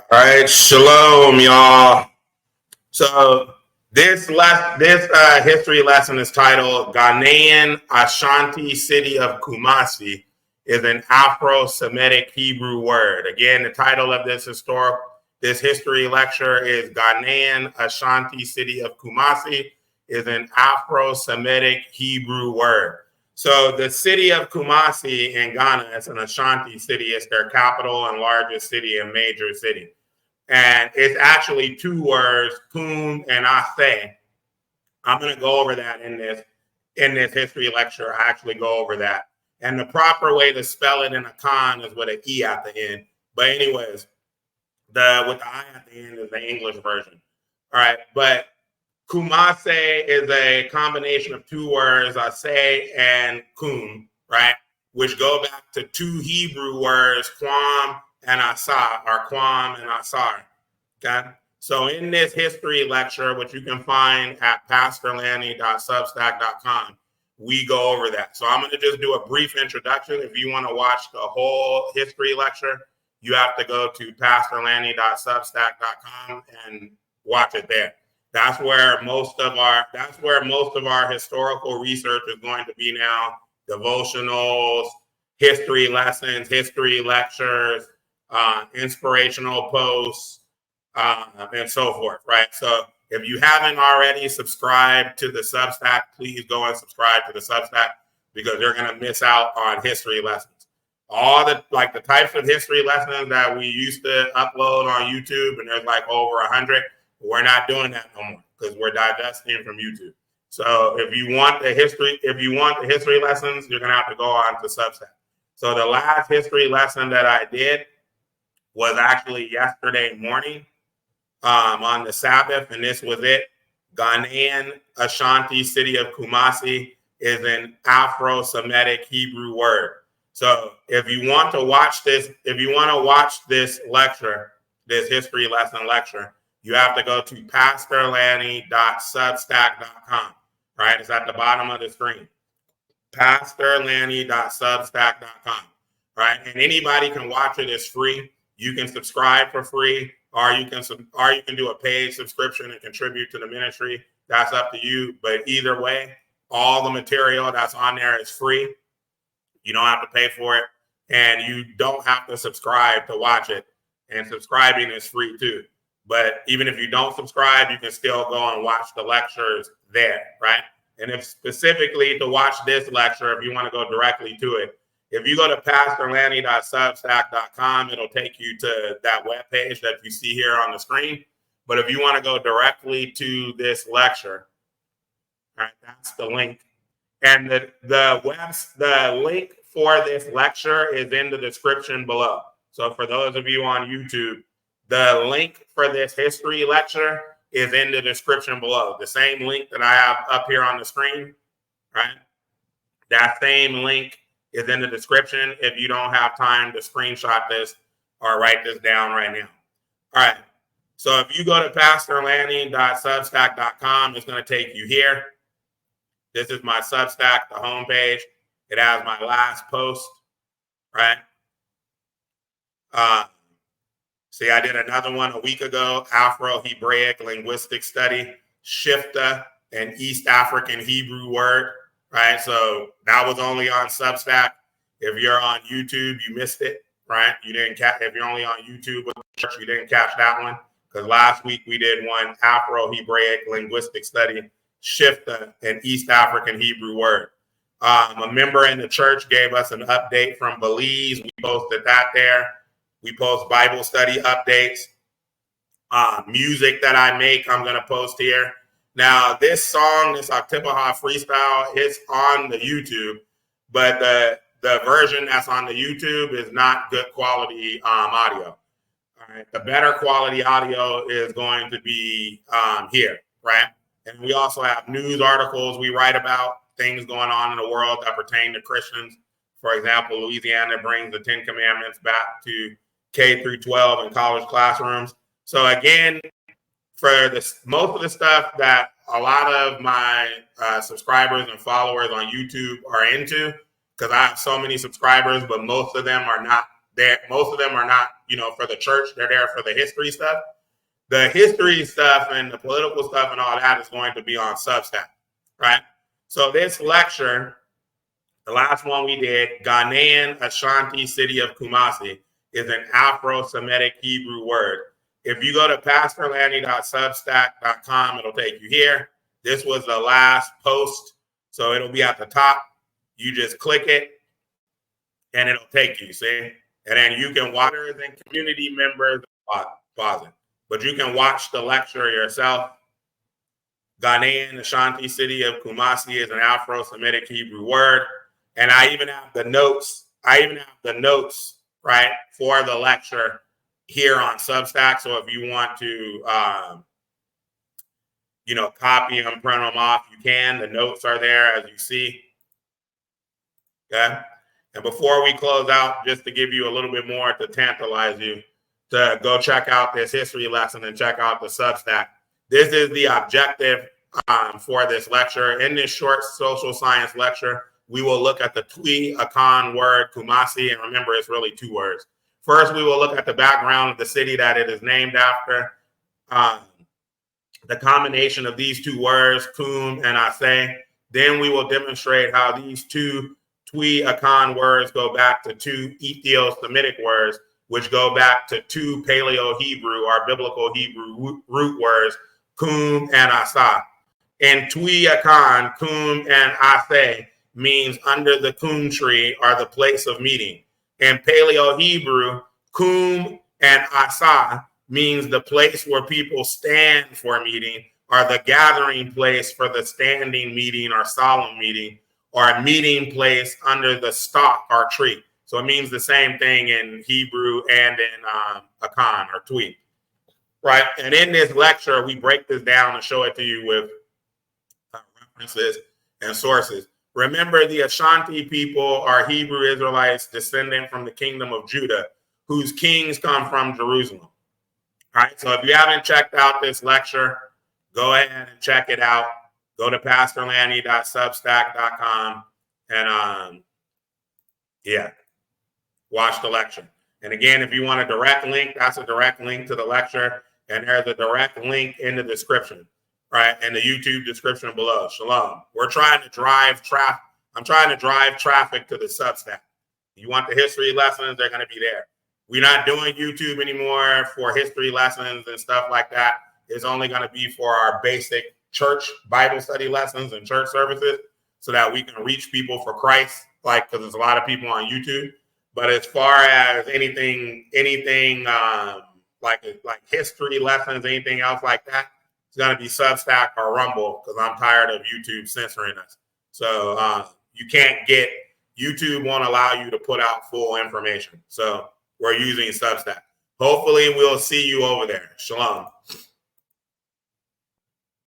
All right, shalom, y'all. So this history lesson is titled "Ghanaian Ashanti City of Kumasi is an Afro-Semitic Hebrew word." Again, the title of this history lecture is "Ghanaian Ashanti City of Kumasi is an Afro-Semitic Hebrew word." So the city of Kumasi in Ghana, it's an Ashanti city. It's their capital and largest city and major city. And it's actually two words, Kum and Ase. I'm going to go over that in this history lecture. I actually go over that. And the proper way to spell it in Akan is with an E at the end. But anyways, with the I at the end is the English version. All right, but Kumase is a combination of two words, Ase and Kum, right? Which go back to two Hebrew words, Kwam and Asar, or Kwam and Asar. Okay? So in this history lecture, which you can find at pastorlanny.substack.com, we go over that. So I'm going to just do a brief introduction. If you want to watch the whole history lecture, you have to go to pastorlanny.substack.com and watch it there. That's where most of our historical research is going to be now. Devotionals, history lessons, history lectures, inspirational posts, and so forth, right? So if you haven't already subscribed to the Substack, please go and subscribe to the Substack because you're going to miss out on history lessons. All the types of history lessons that we used to upload on YouTube, and there's like over 100. We're not doing that no more because we're divesting from YouTube. So if you want the history lessons, you're gonna have to go on to Substack. So the last history lesson that I did was actually yesterday morning on the Sabbath, and this was it. Ghanaian Ashanti city of Kumasi is an Afro-Semitic Hebrew word. So if you want to watch this lecture, this history lesson lecture, you have to go to pastorlanny.substack.com, right? It's at the bottom of the screen. pastorlanny.substack.com, right? And anybody can watch it. It's free. You can subscribe for free, or you can do a paid subscription and contribute to the ministry. That's up to you. But either way, all the material that's on there is free. You don't have to pay for it, and you don't have to subscribe to watch it. And subscribing is free too. But even if you don't subscribe, you can still go and watch the lectures there, right? And if specifically to watch this lecture, if you want to go directly to it, if you go to pastorlanny.substack.com, it'll take you to that webpage that you see here on the screen. But if you want to go directly to this lecture, all right, that's the link. And the link for this lecture is in the description below. So for those of you on YouTube, the link for this history lecture is in the description below. The same link that I have up here on the screen, right? That same link is in the description if you don't have time to screenshot this or write this down right now. All right. So if you go to pastorlanny.substack.com, it's going to take you here. This is my Substack, the homepage. It has my last post, right? See, I did another one a week ago, Afro-HEBRAIC linguistic study, Shifta, an East African Hebrew word, right? So that was only on Substack. If you're on YouTube, you missed it, right? You didn't catch. If you're only on YouTube with the church, you didn't catch that one because last week we did one Afro-HEBRAIC linguistic study, Shifta, an East African Hebrew word. A member in the church gave us an update from Belize. We posted that there. We post Bible study updates. Music that I make, I'm going to post here. Now, this song, this Octipaha freestyle, is on the YouTube, but the version that's on the YouTube is not good quality audio. All right. The better quality audio is going to be here, right? And we also have news articles we write about things going on in the world that pertain to Christians. For example, Louisiana brings the 10 Commandments back to K through 12 in college classrooms. So again, for most of the stuff that a lot of my subscribers and followers on YouTube are into, because I have so many subscribers, but most of them are not most of them are not, for the church. They're there for the history stuff. The history stuff and the political stuff and all that is going to be on Substack, right? So this lecture, the last one we did, Ghanaian Ashanti city of Kumasi, is an Afro-Semitic Hebrew word. If you go to pastorlanny.substack.com, it'll take you here. This was the last post, so it'll be at the top. You just click it, and it'll take you, see? And then you can watch it, and community members, pause it. But you can watch the lecture yourself. Ghanaian Ashanti city of Kumasi is an Afro-Semitic Hebrew word. And I even have the notes. Right, for the lecture here on Substack. So if you want to, copy them, print them off, you can. The notes are there, as you see. Okay. And before we close out, just to give you a little bit more to tantalize you, to go check out this history lesson and check out the Substack. This is the objective for this lecture. In this short social science lecture, we will look at the Twi-Akan word, Kumasi, and remember, it's really two words. First, we will look at the background of the city that it is named after, the combination of these two words, Kum and Ase. Then we will demonstrate how these two Twi-Akan words go back to two Ethio-Semitic words, which go back to two Paleo-Hebrew, or biblical Hebrew root words, Kum and Asar. In Twi-Akan, Kum and Ase means under the Kum tree, or the place of meeting. In Paleo-Hebrew, Kum and Asar means the place where people stand for meeting, or the gathering place for the standing meeting or solemn meeting, or a meeting place under the stalk or tree. So it means the same thing in Hebrew and in Akan or Twi. Right? And in this lecture, we break this down and show it to you with references and sources. Remember, the Ashanti people are Hebrew-Israelites descendant from the kingdom of Judah, whose kings come from Jerusalem. All right, so if you haven't checked out this lecture, go ahead and check it out. Go to pastorlanny.substack.com and, watch the lecture. And again, if you want a direct link, that's a direct link to the lecture, and there's a direct link in the description. Right, and the YouTube description below. Shalom. We're trying to drive traffic. I'm trying to drive traffic to the Substack. You want the history lessons, they're going to be there. We're not doing YouTube anymore for history lessons and stuff like that. It's only going to be for our basic church Bible study lessons and church services, so that we can reach people for Christ, because there's a lot of people on YouTube. But as far as anything like history lessons, anything else like that, it's going to be Substack or Rumble, because I'm tired of YouTube censoring us. So YouTube won't allow you to put out full information. So we're using Substack. Hopefully we'll see you over there. Shalom.